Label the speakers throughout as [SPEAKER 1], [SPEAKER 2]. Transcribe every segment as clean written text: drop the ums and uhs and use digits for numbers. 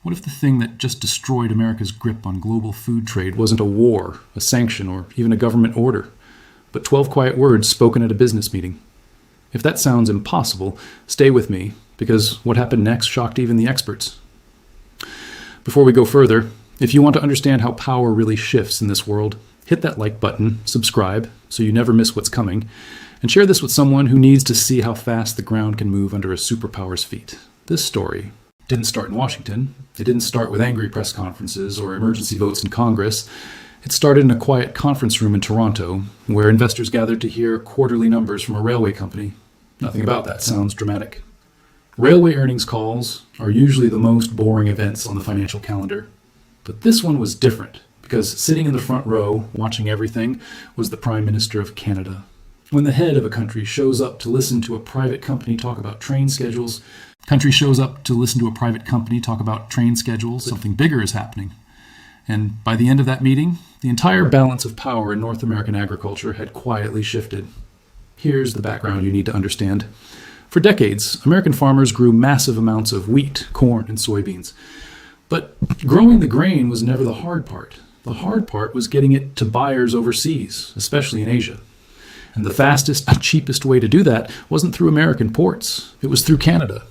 [SPEAKER 1] What if the thing that just destroyed America's grip on global food trade wasn't a war, a sanction, or even a government order, but 12 quiet words spoken at a business meeting? If that sounds impossible, stay with me, because what happened next shocked even the experts. Before we go further, if you want to understand how power really shifts in this world, hit that like button, subscribe, so you never miss what's coming, and share this with someone who needs to see how fast the ground can move under a superpower's feet. This story didn't start in Washington. It didn't start with angry press conferences or emergency votes in Congress. It started in a quiet conference room in Toronto, where investors gathered to hear quarterly numbers from a railway company. Nothing about that sounds dramatic. Railway earnings calls are usually the most boring events on the financial calendar. But this one was different, because sitting in the front row, watching everything, was the Prime Minister of Canada. When the head of a country shows up to listen to a private company talk about train schedules, something bigger is happening. And by the end of that meeting, the entire balance of power in North American agriculture had quietly shifted. Here's the background you need to understand. For decades, American farmers grew massive amounts of wheat, corn, and soybeans. But growing the grain was never the hard part. The hard part was getting it to buyers overseas, especially in Asia. And the fastest, cheapest way to do that wasn't through American ports. It was through Canada.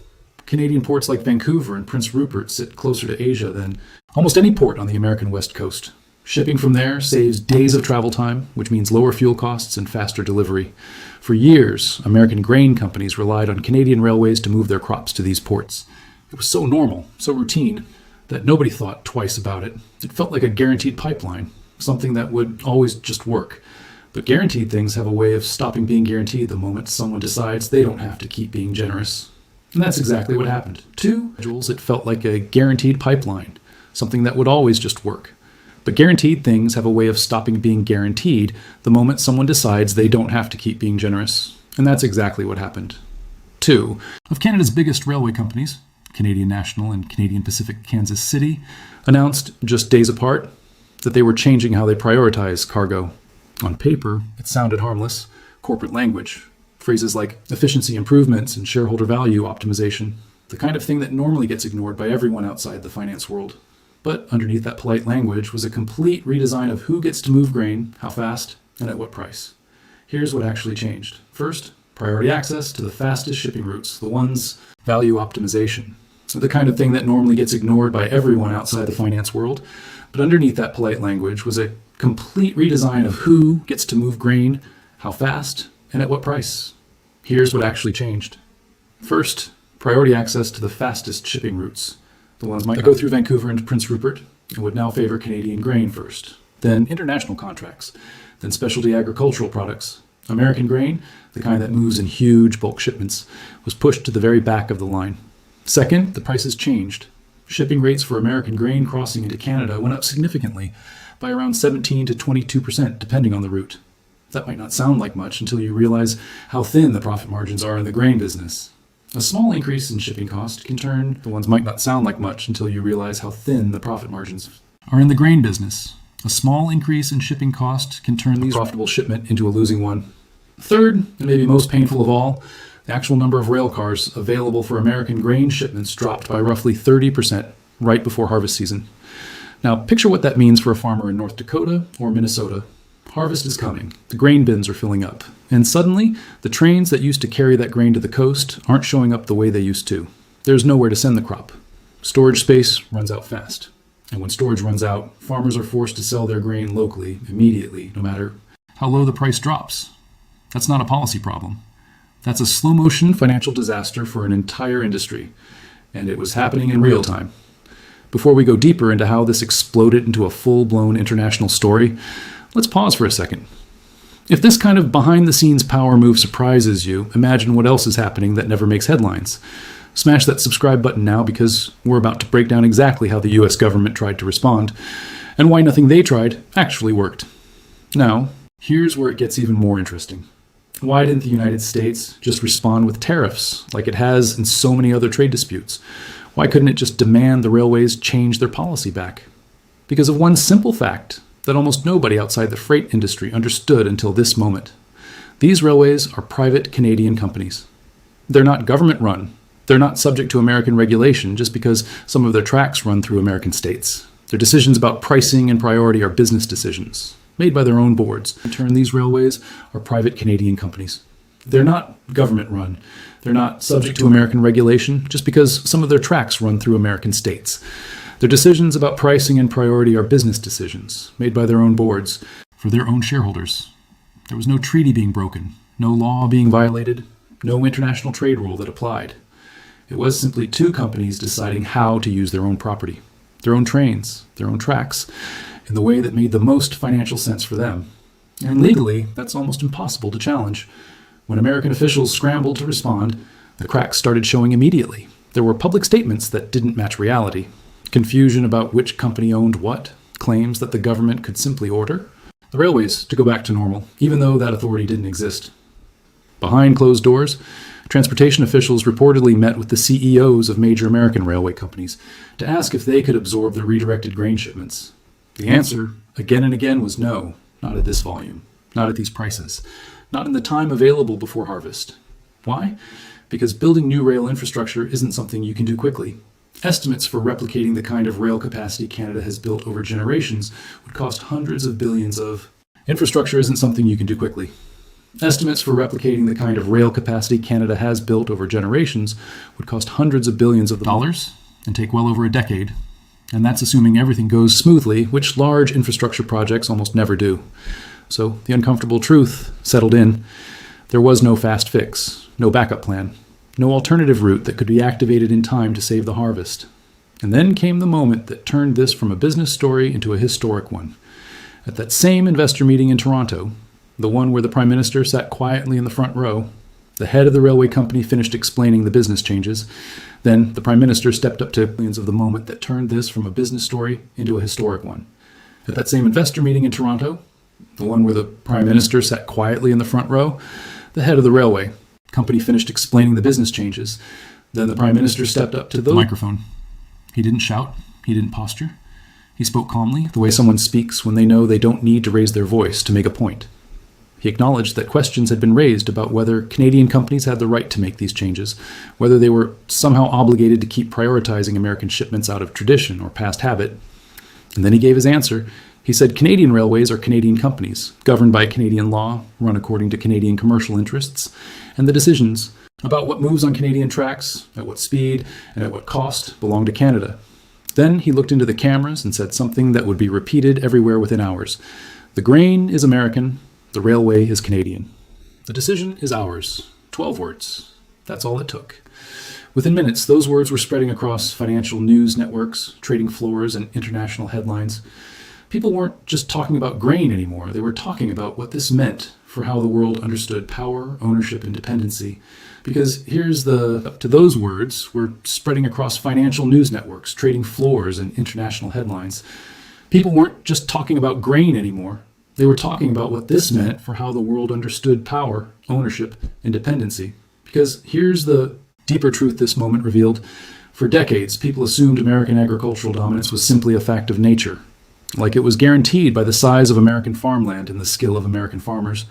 [SPEAKER 1] Canadian ports like Vancouver and Prince Rupert sit closer to Asia than almost any port on the American West Coast. Shipping from there saves days of travel time, which means lower fuel costs and faster delivery. For years, American grain companies relied on Canadian railways to move their crops to these ports. It was so normal, so routine, that nobody thought twice about it. It felt like a guaranteed pipeline, something that would always just work. But guaranteed things have a way of stopping being guaranteed the moment someone decides they don't have to keep being generous. And that's exactly what happened. It felt like a guaranteed pipeline, something that would always just work. But guaranteed things have a way of stopping being guaranteed the moment someone decides they don't have to keep being generous. And that's exactly what happened. Two of Canada's biggest railway companies, Canadian National and Canadian Pacific Kansas City, announced just days apart that they were changing how they prioritize cargo. On paper, it sounded harmless, corporate language. Phrases like efficiency improvements and shareholder value optimization, the kind of thing that normally gets ignored by everyone outside the finance world. But underneath that polite language was a complete redesign of who gets to move grain, how fast, and at what price. Here's what actually changed. First, priority access to the fastest shipping routes, the ones value optimization. So the kind of thing that normally gets ignored by everyone outside the finance world. But underneath that polite language was a complete redesign of who gets to move grain, how fast, and at what price. Here's what actually changed. First, priority access to the fastest shipping routes. The ones that go through Vancouver and Prince Rupert and would now favor Canadian grain first. Then international contracts. Then specialty agricultural products. American grain, the kind that moves in huge bulk shipments, was pushed to the very back of the line. Second, the prices changed. Shipping rates for American grain crossing into Canada went up significantly, by around 17 to 22%, depending on the route. That might not sound like much until you realize how thin the profit margins are in the grain business. A small increase in shipping cost can turn the ones might not sound like much until you realize how thin the profit margins are in the grain business. A small increase in shipping cost can turn these profitable shipment into a losing one. Third, and maybe most painful of all, the actual number of rail cars available for American grain shipments dropped by roughly 30% right before harvest season. Now, picture what that means for a farmer in North Dakota or Minnesota. Harvest is coming, the grain bins are filling up, and suddenly, the trains that used to carry that grain to the coast aren't showing up the way they used to. There's nowhere to send the crop. Storage space runs out fast. And when storage runs out, farmers are forced to sell their grain locally, immediately, no matter how low the price drops. That's not a policy problem. That's a slow-motion financial disaster for an entire industry, and it was happening in real time. Before we go deeper into how this exploded into a full-blown international story, let's pause for a second. If this kind of behind-the-scenes power move surprises you, imagine what else is happening that never makes headlines. Smash that subscribe button now, because we're about to break down exactly how the US government tried to respond, and why nothing they tried actually worked. Now, here's where it gets even more interesting. Why didn't the United States just respond with tariffs, like it has in so many other trade disputes? Why couldn't it just demand the railways change their policy back? Because of one simple fact that almost nobody outside the freight industry understood until this moment. These railways are private Canadian companies. They're not government-run. They're not subject to American regulation just because some of their tracks run through American states. Their decisions about pricing and priority are business decisions, made by their own boards. In turn, these railways are private Canadian companies. They're not government-run. They're not subject to American regulation just because some of their tracks run through American states. Their decisions about pricing and priority are business decisions, made by their own boards, for their own shareholders. There was no treaty being broken, no law being violated, no international trade rule that applied. It was simply two companies deciding how to use their own property, their own trains, their own tracks, in the way that made the most financial sense for them. And legally, that's almost impossible to challenge. When American officials scrambled to respond, the cracks started showing immediately. There were public statements that didn't match reality, confusion about which company owned what, claims that the government could simply order the railways to go back to normal, even though that authority didn't exist. Behind closed doors, transportation officials reportedly met with the CEOs of major American railway companies to ask if they could absorb the redirected grain shipments. The answer, again and again, was no, not at this volume, not at these prices, not in the time available before harvest. Why? Because building new rail infrastructure isn't something you can do quickly. Estimates for replicating the kind of rail capacity Canada has built over generations would cost hundreds of billions of... Infrastructure isn't something you can do quickly. Estimates for replicating the kind of rail capacity Canada has built over generations would cost hundreds of billions of dollars and take well over a decade. And that's assuming everything goes smoothly, which large infrastructure projects almost never do. So the uncomfortable truth settled in. There was no fast fix, no backup plan, no alternative route that could be activated in time to save the harvest. And then came the moment that turned this from a business story into a historic one. At that same investor meeting in Toronto, the one where the Prime Minister sat quietly in the front row, the head of the railway company finished explaining the business changes. Then the Prime Minister stepped up to millions of the moment that turned this from a business story into a historic one. At that same investor meeting in Toronto, the one where the Prime Minister sat quietly in the front row, the head of the railway company finished explaining the business changes. Then the Prime Minister stepped up to the microphone. He didn't shout. He didn't posture. He spoke calmly, the way someone speaks when they know they don't need to raise their voice to make a point. He acknowledged that questions had been raised about whether Canadian companies had the right to make these changes, whether they were somehow obligated to keep prioritizing American shipments out of tradition or past habit. And then he gave his answer. He said Canadian railways are Canadian companies, governed by Canadian law, run according to Canadian commercial interests, and the decisions about what moves on Canadian tracks, at what speed, and at what cost belong to Canada. Then he looked into the cameras and said something that would be repeated everywhere within hours. The grain is American, the railway is Canadian. The decision is ours. 12 words. That's all it took. Within minutes, those words were spreading across financial news networks, trading floors, and international headlines. People weren't just talking about grain anymore. They were talking about what this meant for how the world understood power, ownership, and dependency. Because up to those words were spreading across financial news networks, trading floors, and international headlines. People weren't just talking about grain anymore. They were talking about what this meant for how the world understood power, ownership, and dependency. Because here's the deeper truth this moment revealed. For decades, people assumed American agricultural dominance was simply a fact of nature, like it was guaranteed by the size of American farmland and the skill of American farmers.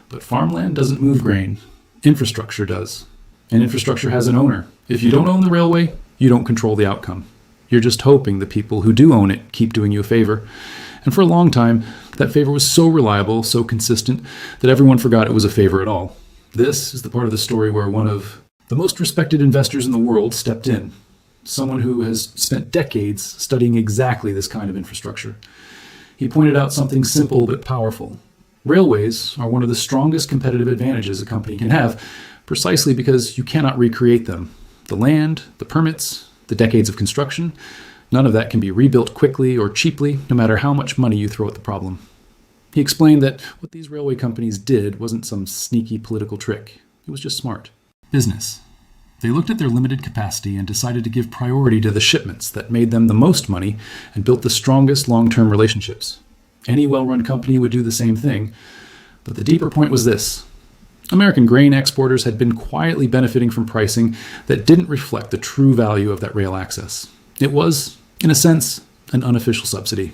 [SPEAKER 1] But farmland doesn't move grain. Infrastructure does. And infrastructure has an owner. If you don't own the railway, you don't control the outcome. You're just hoping the people who do own it keep doing you a favor. And for a long time, that favor was so reliable, so consistent, that everyone forgot it was a favor at all. This is the part of the story where one of the most respected investors in the world stepped in. Someone who has spent decades studying exactly this kind of infrastructure. He pointed out something simple but powerful. Railways are one of the strongest competitive advantages a company can have, precisely because you cannot recreate them. The land, the permits, the decades of construction, none of that can be rebuilt quickly or cheaply, no matter how much money you throw at the problem. He explained that what these railway companies did wasn't some sneaky political trick. It was just smart. Business. They looked at their limited capacity and decided to give priority to the shipments that made them the most money and built the strongest long-term relationships. Any well-run company would do the same thing. But the deeper point was this. American grain exporters had been quietly benefiting from pricing that didn't reflect the true value of that rail access. It was, in a sense, an unofficial subsidy.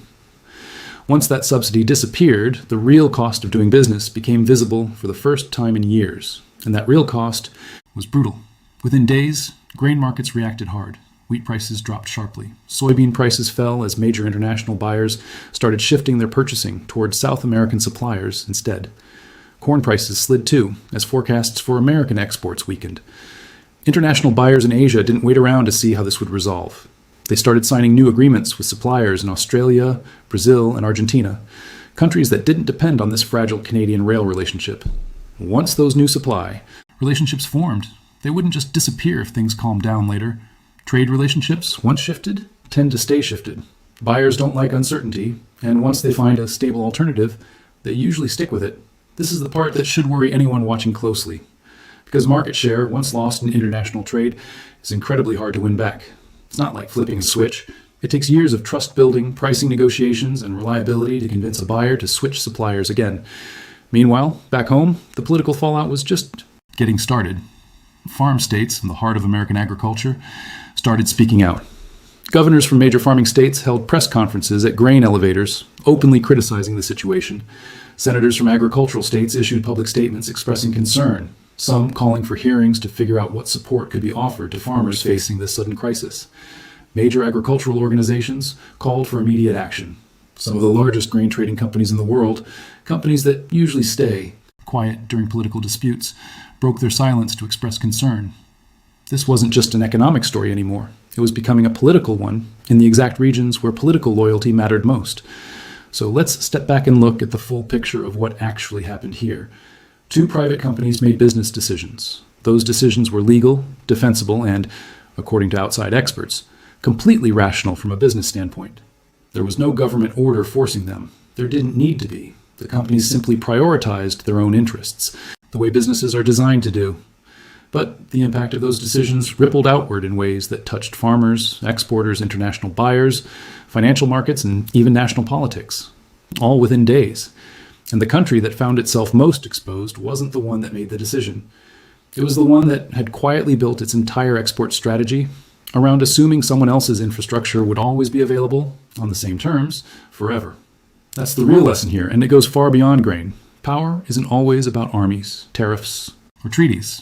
[SPEAKER 1] Once that subsidy disappeared, the real cost of doing business became visible for the first time in years. And that real cost was brutal. Within days, grain markets reacted hard. Wheat prices dropped sharply. Soybean prices fell as major international buyers started shifting their purchasing towards South American suppliers instead. Corn prices slid too, as forecasts for American exports weakened. International buyers in Asia didn't wait around to see how this would resolve. They started signing new agreements with suppliers in Australia, Brazil, and Argentina, countries that didn't depend on this fragile Canadian rail relationship. Once those new supply relationships formed, they wouldn't just disappear if things calmed down later. Trade relationships, once shifted, tend to stay shifted. Buyers don't like uncertainty, and once they find a stable alternative, they usually stick with it. This is the part that should worry anyone watching closely, because market share, once lost in international trade, is incredibly hard to win back. It's not like flipping a switch. It takes years of trust building, pricing negotiations, and reliability to convince a buyer to switch suppliers again. Meanwhile, back home, the political fallout was just getting started. Farm states, in the heart of American agriculture, started speaking out. Governors from major farming states held press conferences at grain elevators, openly criticizing the situation. Senators from agricultural states issued public statements expressing concern, some calling for hearings to figure out what support could be offered to farmers facing this sudden crisis. Major agricultural organizations called for immediate action. Some of the largest grain trading companies in the world, companies that usually stay quiet during political disputes, broke their silence to express concern. This wasn't just an economic story anymore. It was becoming a political one in the exact regions where political loyalty mattered most. So let's step back and look at the full picture of what actually happened here. Two private companies made business decisions. Those decisions were legal, defensible, and, according to outside experts, completely rational from a business standpoint. There was no government order forcing them. There didn't need to be. The companies simply prioritized their own interests, the way businesses are designed to do. But the impact of those decisions rippled outward in ways that touched farmers, exporters, international buyers, financial markets, and even national politics, all within days. And the country that found itself most exposed wasn't the one that made the decision. It was the one that had quietly built its entire export strategy around assuming someone else's infrastructure would always be available, on the same terms, forever. That's the real lesson here, and it goes far beyond grain. Power isn't always about armies, tariffs, or treaties.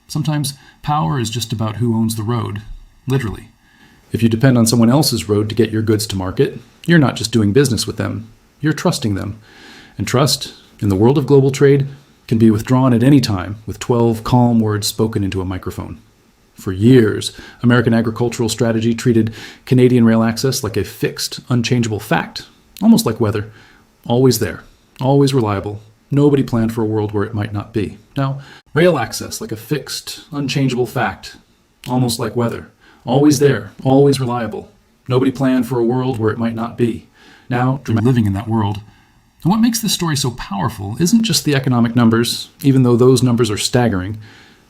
[SPEAKER 1] Sometimes power is just about who owns the road, literally. If you depend on someone else's road to get your goods to market, you're not just doing business with them, you're trusting them. And trust, in the world of global trade, can be withdrawn at any time with 12 calm words spoken into a microphone. For years, American agricultural strategy treated Canadian rail access like a fixed, unchangeable fact, almost like weather. Always there, always reliable. Nobody planned for a world where it might not be. Now, rail access like a fixed, unchangeable fact, almost like weather. Always there, always reliable. Nobody planned for a world where it might not be. Now, living in that world. And what makes this story so powerful isn't just the economic numbers, even though those numbers are staggering.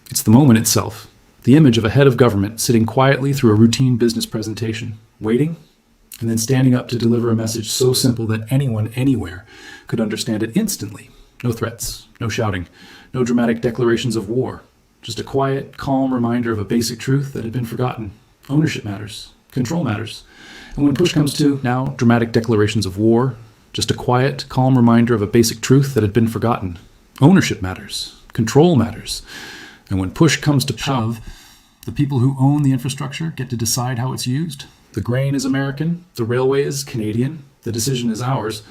[SPEAKER 1] It's the moment itself. The image of a head of government sitting quietly through a routine business presentation, waiting, and then standing up to deliver a message so simple that anyone, anywhere, could understand it instantly. No threats, no shouting, no dramatic declarations of war. Just a quiet, calm reminder of a basic truth that had been forgotten. Ownership matters. Control matters. And when push comes to, now, dramatic declarations of war, just a quiet, calm reminder of a basic truth that had been forgotten. Ownership matters. Control matters. And when push comes to shove, the people who own the infrastructure get to decide how it's used. The grain is American. The railway is Canadian. The decision is ours.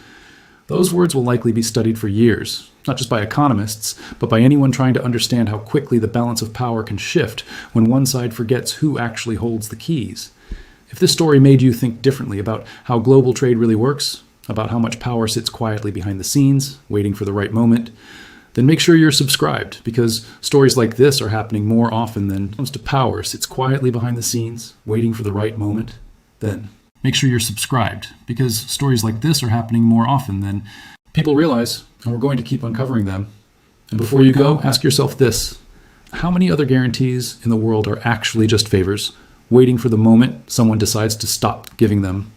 [SPEAKER 1] Those words will likely be studied for years, not just by economists, but by anyone trying to understand how quickly the balance of power can shift when one side forgets who actually holds the keys. If this story made you think differently about how global trade really works, about how much power sits quietly behind the scenes, waiting for the right moment, then make sure you're subscribed, because stories like this are happening more often than when it comes to power sits quietly behind the scenes, waiting for the right moment. Then make sure you're subscribed, because stories like this are happening more often than people realize, and we're going to keep uncovering them. And before you go, ask yourself this: how many other guarantees in the world are actually just favors, waiting for the moment someone decides to stop giving them?